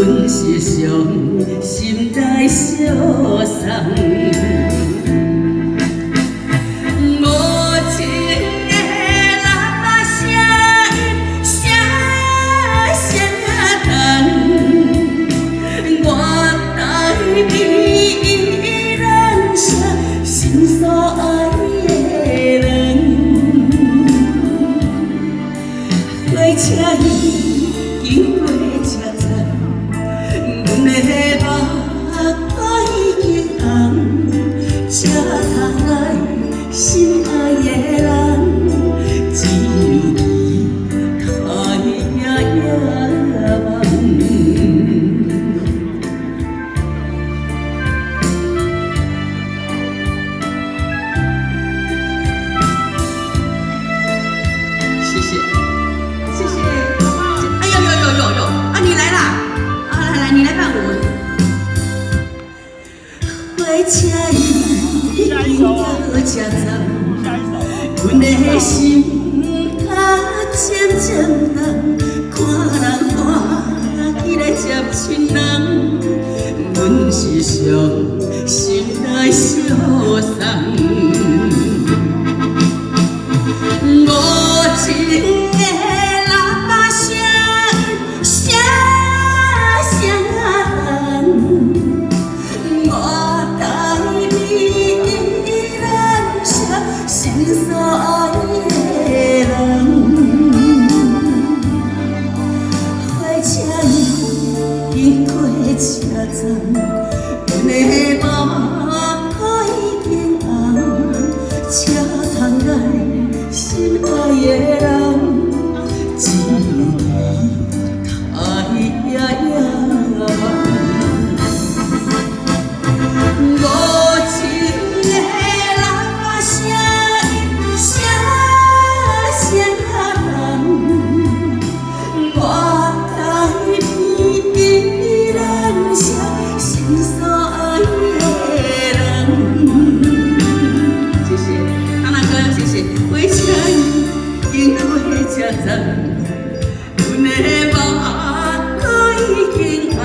阮是上心内相送。车已经过车站，阮的目已经红，才通爱心爱的人，只有期待夜梦。谢谢。谢谢，哎呦呦呦呦呦！啊，你来啦！啊，来，你来伴我。火车已经到车站，阮的心它渐渐重，看人看起来接亲人，阮是上心内相送。无情的。心所爱的人，火车已经过车站，阮的目已经红，才通爱心爱的人，只有期待夜梦。车站，阮的目已经红，